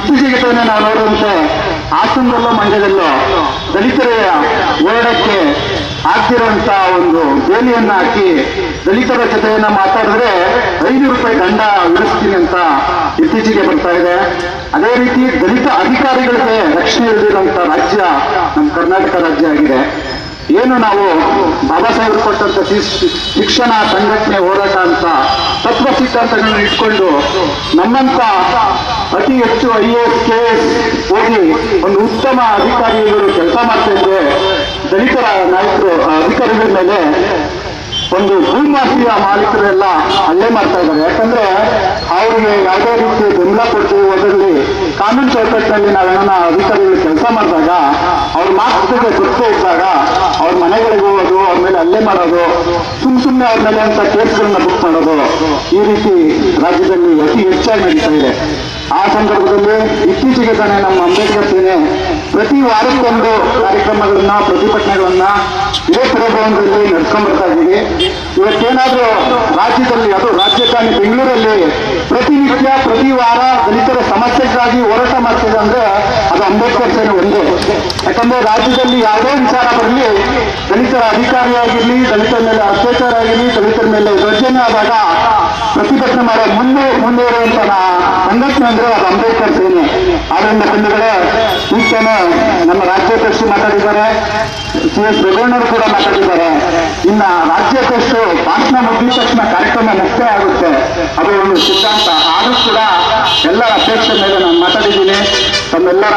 ಇತ್ತೀಚೆಗೆ ತಾನೇ ನಾವು ನೋಡುವಂತೆ ಹಾಸನದಲ್ಲೋ ಮಂಡ್ಯದಲ್ಲೋ ದಲಿತರ ಹೋರಾಟಕ್ಕೆ ಆಗ್ತಿರುವಂತ ಒಂದು ಬೇಲಿಯನ್ನ ಹಾಕಿ ದಲಿತರ ಜೊತೆಯನ್ನ ಮಾತಾಡಿದ್ರೆ 5 ರೂಪಾಯಿ ದಂಡ ವಿಧಿಸ್ತೀನಿ ಅಂತ ಇತ್ತೀಚೆಗೆ ಬರ್ತಾ ಇದೆ. ಅದೇ ರೀತಿ ದಲಿತ ಅಧಿಕಾರಿಗಳಿಗೆ ರಕ್ಷಣೆ ಇಳಿದಿರುವಂತ ರಾಜ್ಯ ನಮ್ಮ ಕರ್ನಾಟಕ ರಾಜ್ಯ ಆಗಿದೆ. ಏನು ನಾವು ಬಾಬಾ ಸಾಹೇಬರು ಕೊಟ್ಟಂತ ಶಿಕ್ಷಣ ಸಂಘಟನೆ ಹೋರಾಟ ಅಂತ ತತ್ವ ಸಿದ್ಧಾಂತಗಳನ್ನ ಇಟ್ಕೊಂಡು ನಮ್ಮಂತ ಅತಿ ಹೆಚ್ಚು IAS KS ಹೋಗಿ ಒಂದು ಉತ್ತಮ ಅಧಿಕಾರಿಗಳು ಕೆಲಸ ಮಾಡ್ತಾ ಇದ್ರೆ ದಲಿತರ ನಾಯಕರು ಅಧಿಕಾರಿಗಳ ಮೇಲೆ ಒಂದು ಭೂಮಾಫಿಯ ಮಾಲೀಕರೆಲ್ಲ ಹಲ್ಲೆ ಮಾಡ್ತಾ ಇದ್ದಾರೆ. ಯಾಕಂದ್ರೆ ಅವ್ರಿಗೆ ಯಾವುದೇ ರೀತಿ ಬೆಂಬಲ ಕೊಡ್ತೀವಿ ಅದರಲ್ಲಿ ಕಾನೂನು ಚೌಕಟ್ಟಿನಲ್ಲಿ ನಾವೇನ ಅಧಿಕಾರಿಗಳು ಕೆಲಸ ಮಾಡಿದಾಗ ಅವ್ರ ಮಾತುಗಳಿಗೆ ಗೊತ್ತೇ ಇದ್ದಾಗ ಅವ್ರ ಮನೆಗಳಿಗೆ ಹೋಗೋದು, ಅವ್ರ ಮೇಲೆ ಹಲ್ಲೆ ಮಾಡೋದು, ಸುಮ್ಮನೆ ಅವ್ರ ಮೇಲೆ ಅಂತ ಕೇಸ್ಗಳನ್ನ ಬುಕ್ ಮಾಡೋದು ಈ ರೀತಿ ರಾಜ್ಯದಲ್ಲಿ ಅತಿ ಹೆಚ್ಚಾಗಿ ನಡೀತಾ ಇದೆ. ಆ ಸಂದರ್ಭದಲ್ಲಿ ಇತ್ತೀಚೆಗೆ ತಾನೇ ನಮ್ಮ ಅಂಬೇಡ್ಕರ್ ಸೇನೆ ಪ್ರತಿ ವಾರಕ್ಕೊಂದು ಕಾರ್ಯಕ್ರಮಗಳನ್ನ ಪ್ರತಿಭಟನೆಗಳನ್ನ ಇದೇ ಪ್ರಭಾವದಲ್ಲಿ ನಡ್ಸ್ಕೊಂಡ್ಬರ್ತಾ ಇದ್ದೀವಿ. ಇವತ್ತೇನಾದ್ರೂ ರಾಜ್ಯದಲ್ಲಿ, ಅದು ರಾಜಧಾನಿ ಬೆಂಗಳೂರಲ್ಲಿ ಪ್ರತಿನಿತ್ಯ ಪ್ರತಿ ವಾರ ದಲಿತರ ಸಮಸ್ಯೆಗಾಗಿ ಹೋರಾಟ ಮಾಡ್ತಿದೆ ಅಂದ್ರೆ ಅದು ಅಂಬೇಡ್ಕರ್ ಸೇನೆ ಒಂದೇ. ಯಾಕಂದ್ರೆ ರಾಜ್ಯದಲ್ಲಿ ಯಾವುದೇ ವಿಚಾರ ಬರಲಿ, ದಲಿತರ ಅಧಿಕಾರಿ ಆಗಿರ್ಲಿ, ದಲಿತರ ಮೇಲೆ ಅತ್ಯಾಚಾರ ಆಗಿರ್ಲಿ, ದಲಿತರ ಮೇಲೆ ದೌರ್ಜನ್ಯ ಆದಾಗ ಪ್ರತಿಭಟನೆ ಮಾಡೋ ಮುಂದೆ ಇರುವಂತ ಸಂಘಟನೆ ಅಂದ್ರೆ ಅದು ಅಂಬೇಡ್ಕರ್ ಸೇನೆ. ಆದ್ರಿಂದ ಬಂಧುಗಳೇ, ಈಗೇನೆ ನಮ್ಮ ರಾಜ್ಯಾಧ್ಯಕ್ಷರು ಮಾತಾಡಿದ್ದಾರೆ, CS ರೇವಣ್ಣವರು ಕೂಡ ಮಾತಾಡಿದ್ದಾರೆ. ಇನ್ನ ರಾಜ್ಯಾಧ್ಯಕ್ಷರು ಭಾಷಣ ಮುಗಿದ ತಕ್ಷಣ ಕಾರ್ಯಕ್ರಮ ಮುಕ್ತಾಯ ಆಗುತ್ತೆ, ಅದು ಒಂದು ಸಿದ್ಧಾಂತ. ಆದರೂ ಕೂಡ ಎಲ್ಲರ ಅಧ್ಯಕ್ಷರ ಮೇಲೆ ನಾನು ಮಾತಾಡಿದ್ದೀನಿ. ತಮ್ಮೆಲ್ಲರ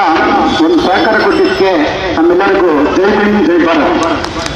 ಒಂದು ಸಹಕಾರ ಕೊಟ್ಟಿದ್ದಕ್ಕೆ ನಮ್ಮೆಲ್ಲರಿಗೂ ಜೈ ಭೀಮ್, ಜೈ ಭಾರತ್.